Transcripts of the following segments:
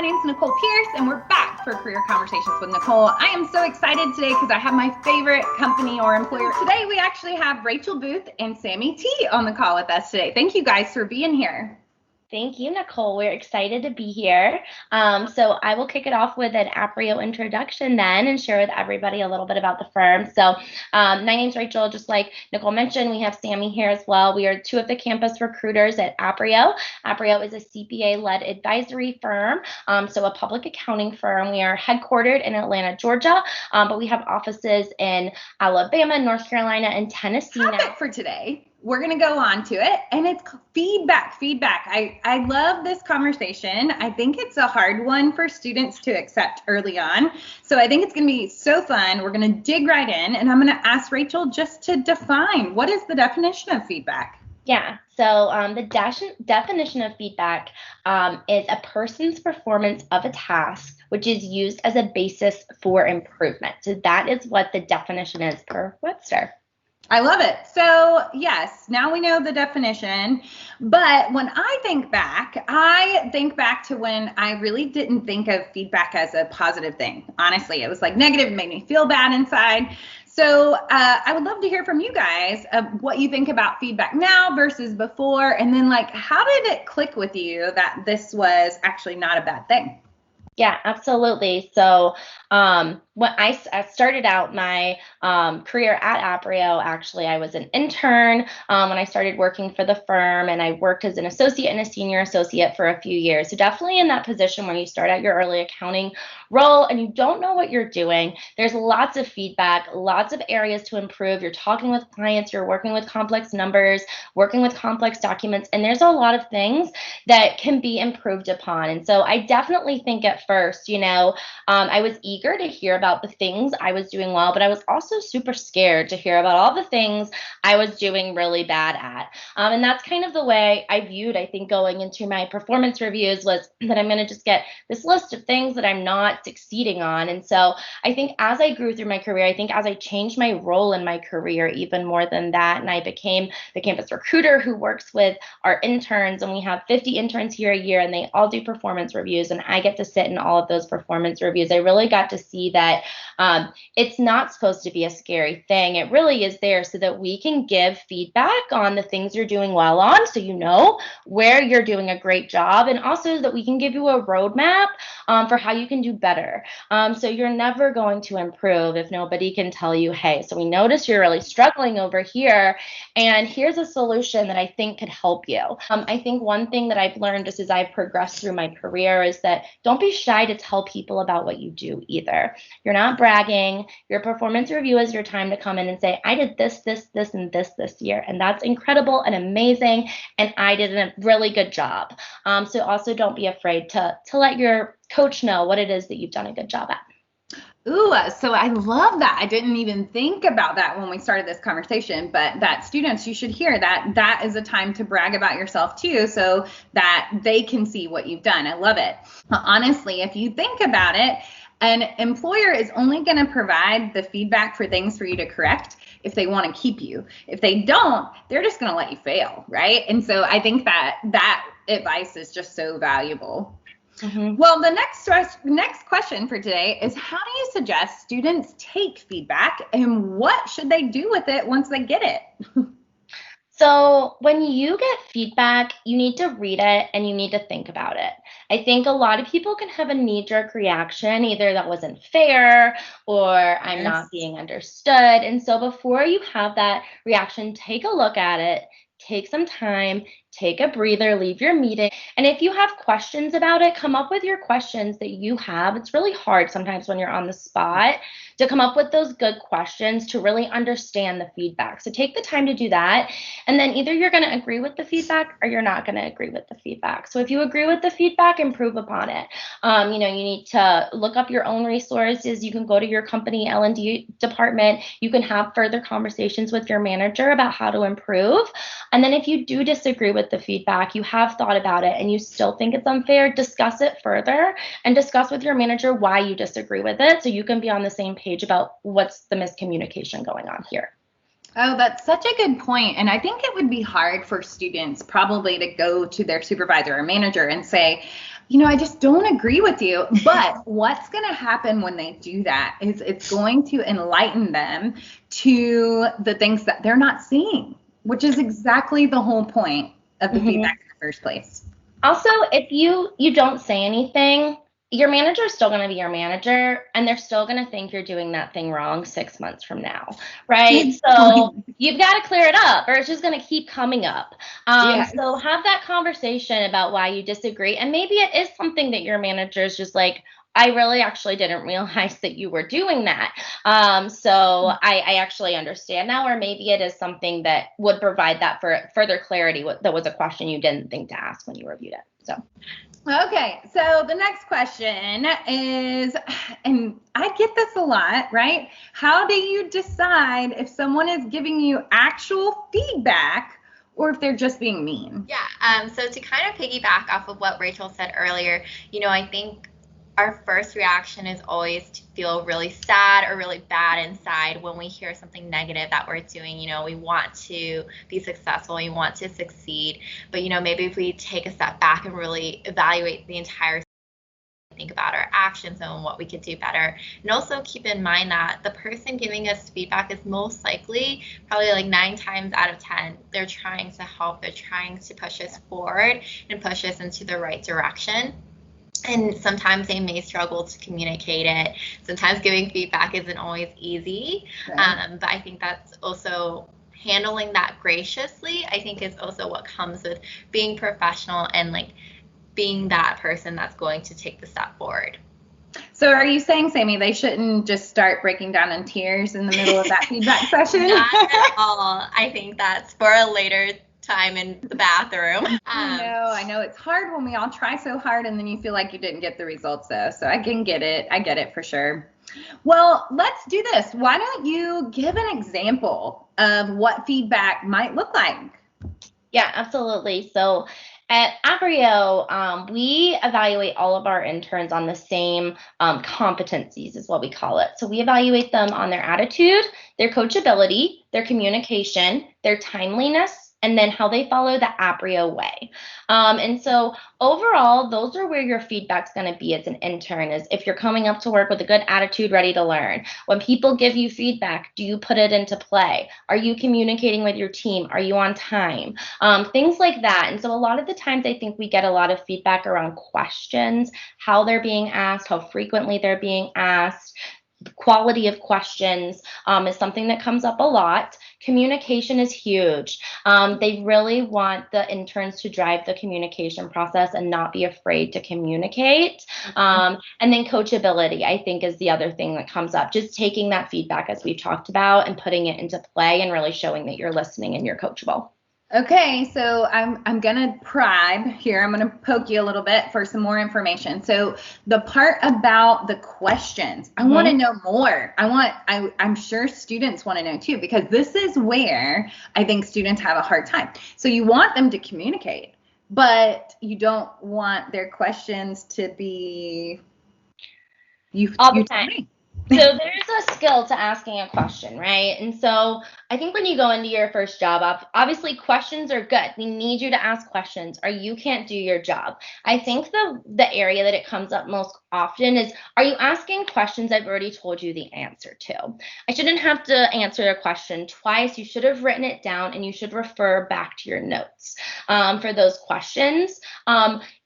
my name's Nicole Pierce, and we're back for Career Conversations with Nicole. I am so excited today because I have my favorite company or employer. Today, we actually have Rachel Booth and Sammi T on the call with us today. Thank you guys for being here. Thank you, Nicole. We're excited to be here. So I will kick it off with an Aprio introduction then and share with everybody a little bit about the firm. So my name's Rachel. Just like Nicole mentioned, we have Sammi here as well. We are two of the campus recruiters at Aprio. Aprio is a CPA-led advisory firm, so a public accounting firm. We are headquartered in Atlanta, Georgia, but we have offices in Alabama, North Carolina, and Tennessee now. Topic for today. We're going to go on to it, and it's feedback. I love this conversation. I think it's a hard one for students to accept early on. So I think it's going to be so fun. We're going to dig right in, and I'm going to ask Rachel just to define, what is the definition of feedback? Yeah, so the definition of feedback is a person's performance of a task, which is used as a basis for improvement. So that is what the definition is per Webster. I love it. So yes, now we know the definition, but when I think back to when I really didn't think of feedback as a positive thing. Honestly, it was like negative, it made me feel bad inside. So I would love to hear from you guys of what you think about feedback now versus before, and then like, how did it click with you that this was actually not a bad thing? Yeah, absolutely. So when I started out my career at Aprio, actually, I was an intern when I started working for the firm, and I worked as an associate and a senior associate for a few years. So definitely in that position where you start out your early accounting role and you don't know what you're doing, there's lots of feedback, lots of areas to improve. You're talking with clients, you're working with complex numbers, working with complex documents, and there's a lot of things that can be improved upon. And so I definitely think at first, I was eager to hear about the things I was doing well, but I was also super scared to hear about all the things I was doing really bad at. And that's kind of the way I think, going into my performance reviews was that I'm going to just get this list of things that I'm not succeeding on. And so I think as I grew through my career, I think as I changed my role in my career even more than that, and I became the campus recruiter who works with our interns, and we have 50 interns here a year, and they all do performance reviews, and I get to sit in all of those performance reviews. I really got to see that it's not supposed to be a scary thing. It really is there so that we can give feedback on the things you're doing well on, so you know where you're doing a great job, and also that we can give you a roadmap for how you can do better. So you're never going to improve if nobody can tell you, hey, so we noticed you're really struggling over here, and here's a solution that I think could help you. I think one thing that I've learned just as I've progressed through my career is that don't be shy to tell people about what you do either. You're not bragging. Your performance review is your time to come in and say, I did this, and this year, and that's incredible and amazing, and I did a really good job. So also don't be afraid to let your coach know what it is that you've done a good job at. Ooh, so I love that. I didn't even think about that when we started this conversation, but that students, you should hear that is a time to brag about yourself too, so that they can see what you've done. I love it. Honestly, if you think about it, an employer is only going to provide the feedback for things for you to correct if they want to keep you. If they don't, they're just going to let you fail, right? And so I think that advice is just so valuable. Mm-hmm. Well, the next question for today is, how do you suggest students take feedback, and what should they do with it once they get it? So when you get feedback, you need to read it and you need to think about it. I think a lot of people can have a knee-jerk reaction, either that wasn't fair or I'm not being understood. And so before you have that reaction, take a look at it, take some time, take a breather, leave your meeting. And if you have questions about it, come up with your questions that you have. It's really hard sometimes when you're on the spot to come up with those good questions to really understand the feedback. So take the time to do that. And then either you're going to agree with the feedback or you're not going to agree with the feedback. So if you agree with the feedback, improve upon it. You need to look up your own resources. You can go to your company L&D department. You can have further conversations with your manager about how to improve. And then if you do disagree with the feedback, you have thought about it, and you still think it's unfair, discuss it further and discuss with your manager why you disagree with it, so you can be on the same page about what's the miscommunication going on here. Oh, that's such a good point. And I think it would be hard for students probably to go to their supervisor or manager and say, I just don't agree with you. But what's going to happen when they do that is it's going to enlighten them to the things that they're not seeing, which is exactly the whole point of the feedback in the first place. Also, if you don't say anything, your manager is still going to be your manager, and they're still going to think you're doing that thing wrong 6 months from now, right? So you've got to clear it up, or it's just going to keep coming up. Yes. So have that conversation about why you disagree, and maybe it is something that your manager is just like, I really actually didn't realize that you were doing that. So I actually understand now, or maybe it is something that would provide that for further clarity. That was a question you didn't think to ask when you reviewed it. So. Okay, so the next question is, and I get this a lot, right? How do you decide if someone is giving you actual feedback or if they're just being mean? Yeah, so to kind of piggyback off of what Rachel said earlier, I think our first reaction is always to feel really sad or really bad inside when we hear something negative that we're doing. We want to be successful, we want to succeed, but maybe if we take a step back and really evaluate the entire, think about our actions and what we could do better, and also keep in mind that the person giving us feedback is most likely, probably like 9 times out of 10, they're trying to help, they're trying to push us forward and push us into the right direction. And sometimes they may struggle to communicate it. Sometimes giving feedback isn't always easy. Right. But I think that's also handling that graciously, I think is also what comes with being professional and like being that person that's going to take the step forward. So are you saying, Sammi, they shouldn't just start breaking down in tears in the middle of that feedback session? Not at all. I think that's for a later time in the bathroom. I know it's hard when we all try so hard and then you feel like you didn't get the results though. So I can get it. I get it for sure. Well, let's do this. Why don't you give an example of what feedback might look like? Yeah, absolutely. So at Aprio, we evaluate all of our interns on the same competencies is what we call it. So we evaluate them on their attitude, their coachability, their communication, their timeliness, and then how they follow the Aprio way. And so overall, those are where your feedback's going to be as an intern, is if you're coming up to work with a good attitude, ready to learn. When people give you feedback, do you put it into play? Are you communicating with your team? Are you on time? Things like that. And so a lot of the times I think we get a lot of feedback around questions, how they're being asked, how frequently they're being asked. Quality of questions is something that comes up a lot. Communication is huge. They really want the interns to drive the communication process and not be afraid to communicate. And then coachability, I think, is the other thing that comes up. Just taking that feedback, as we've talked about, and putting it into play and really showing that you're listening and you're coachable. Okay, so I'm gonna probe here. I'm gonna poke you a little bit for some more information. So the part about the questions, I want to know more. I'm sure students want to know too, because this is where I think students have a hard time. So you want them to communicate, but you don't want their questions to be all the time. So there's a skill to asking a question, right? And so I think when you go into your first job, obviously questions are good. We need you to ask questions or you can't do your job. I think the area that it comes up most often is, are you asking questions I've already told you the answer to? I shouldn't have to answer a question twice. You should have written it down and you should refer back to your notes for those questions.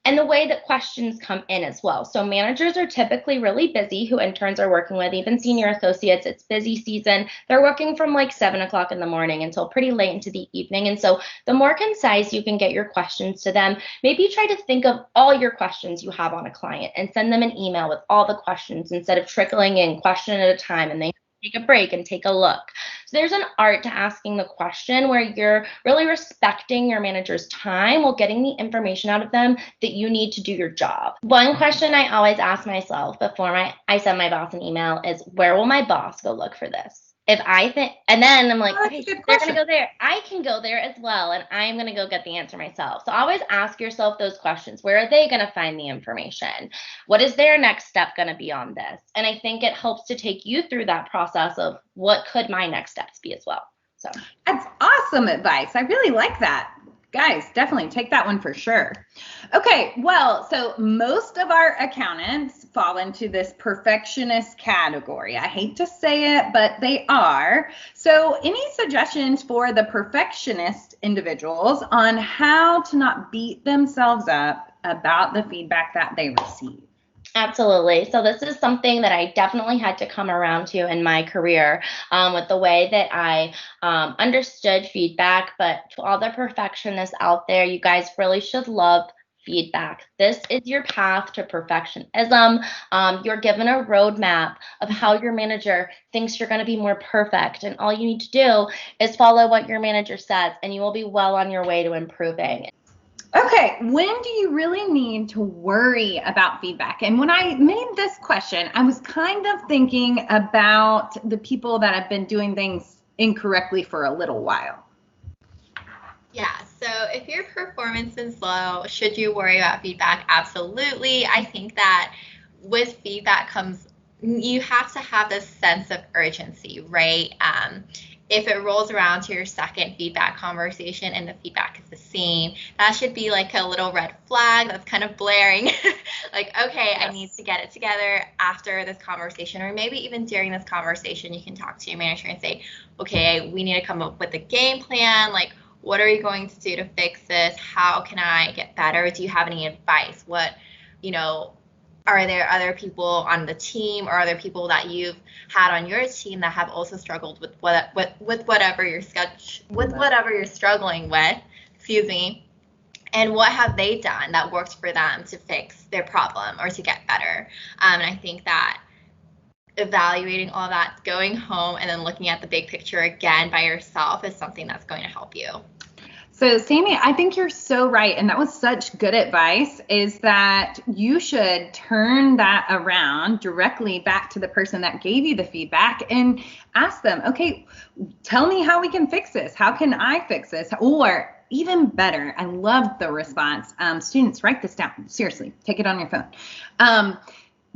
And the way that questions come in as well. So managers are typically really busy, who interns are working with, even senior associates. It's busy season. They're working from like 7 o'clock in the morning until pretty late into the evening. And so the more concise you can get your questions to them, maybe try to think of all your questions you have on a client and send them an email with all the questions instead of trickling in question at a time and they take a break and take a look. So there's an art to asking the question where you're really respecting your manager's time while getting the information out of them that you need to do your job. One question I always ask myself before I send my boss an email is, where will my boss go look for this? If I think, and then I'm like, okay, they're going to go there. I can go there as well. And I'm going to go get the answer myself. So always ask yourself those questions. Where are they going to find the information? What is their next step going to be on this? And I think it helps to take you through that process of what could my next steps be as well. So that's awesome advice. I really like that. Guys, definitely take that one for sure. Okay, well, so most of our accountants fall into this perfectionist category. I hate to say it, but they are. So any suggestions for the perfectionist individuals on how to not beat themselves up about the feedback that they receive? Absolutely. So this is something that I definitely had to come around to in my career, with the way that I understood feedback. But to all the perfectionists out there, you guys really should love feedback. This is your path to perfectionism. You're given a roadmap of how your manager thinks you're going to be more perfect. And all you need to do is follow what your manager says, and you will be well on your way to improving. Okay, when do you really need to worry about feedback? And when I made this question, I was kind of thinking about the people that have been doing things incorrectly for a little while. Yeah, so if your performance is low, should you worry about feedback? Absolutely. I think that with feedback comes, you have to have this sense of urgency, right? If it rolls around to your second feedback conversation and the feedback is the same, that should be like a little red flag that's kind of blaring. Like, okay, yes. I need to get it together after this conversation, or maybe even during this conversation, you can talk to your manager and say, okay, we need to come up with a game plan. Like, what are you going to do to fix this? How can I get better? Do you have any advice? What, are there other people on the team or other people that you've had on your team that have also struggled with whatever you're struggling with, and what have they done that worked for them to fix their problem or to get better? And I think that evaluating all that, going home and then looking at the big picture again by yourself is something that's going to help you. So Sammi, I think you're so right. And that was such good advice, is that you should turn that around directly back to the person that gave you the feedback and ask them, okay, tell me how we can fix this. How can I fix this? Or even better, I love the response. Students, write this down. Seriously, take it on your phone.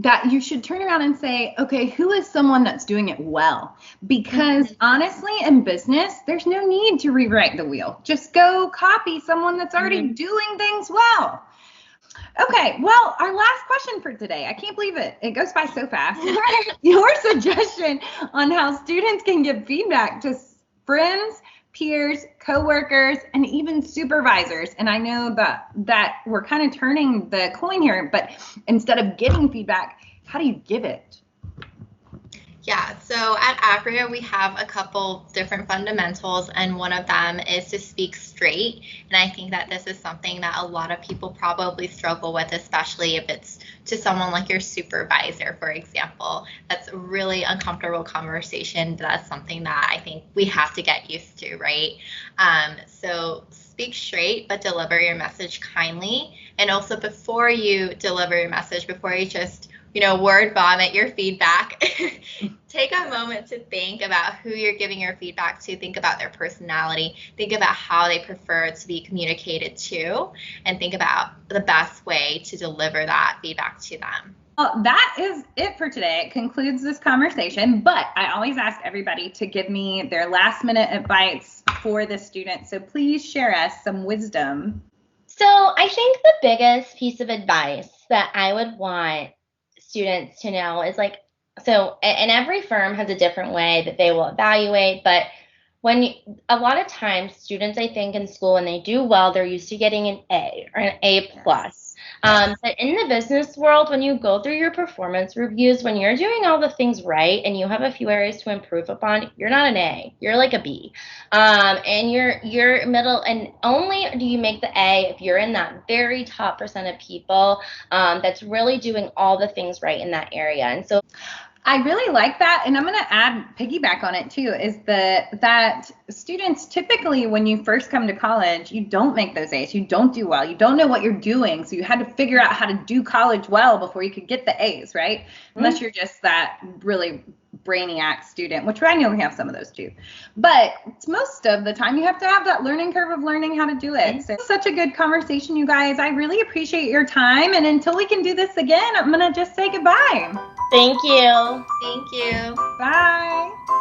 That you should turn around and say, okay, who is someone that's doing it well? Because honestly, in business, there's no need to rewrite the wheel. Just go copy someone that's already doing things well. Okay, well, our last question for today. I can't believe it. It goes by so fast. Your suggestion on how students can give feedback to friends, peers, coworkers, and even supervisors. And I know that we're kind of turning the coin here, but instead of getting feedback, how do you give it? Yeah, so at Aprio, we have a couple different fundamentals, and one of them is to speak straight. And I think that this is something that a lot of people probably struggle with, especially if it's to someone like your supervisor, for example. That's a really uncomfortable conversation. That's something that I think we have to get used to, right? So speak straight, but deliver your message kindly. And also, before you deliver your message, before you just word vomit your feedback, take a moment to think about who you're giving your feedback to. Think about their personality. Think about how they prefer to be communicated to, and think about the best way to deliver that feedback to them. Well, that is it for today. It concludes this conversation, but I always ask everybody to give me their last minute advice for the students. So please share us some wisdom. So I think the biggest piece of advice that I would want students to know is and every firm has a different way that they will evaluate, but a lot of times students, I think in school, when they do well, they're used to getting an A or an A plus. But in the business world, when you go through your performance reviews, when you're doing all the things right and you have a few areas to improve upon, you're not an A, you're like a B. And you're middle, and only do you make the A if you're in that very top percent of people that's really doing all the things right in that area. And so I really like that, and I'm going to piggyback on it too, is that students typically, when you first come to college, you don't make those A's, you don't do well, you don't know what you're doing, so you had to figure out how to do college well before you could get the A's, right? Unless you're just that really brainiac student, which I know we have some of those too. But most of the time, you have to have that learning curve of learning how to do it. So such a good conversation, you guys. I really appreciate your time, and until we can do this again, I'm going to just say goodbye. Thank you. Thank you. Bye.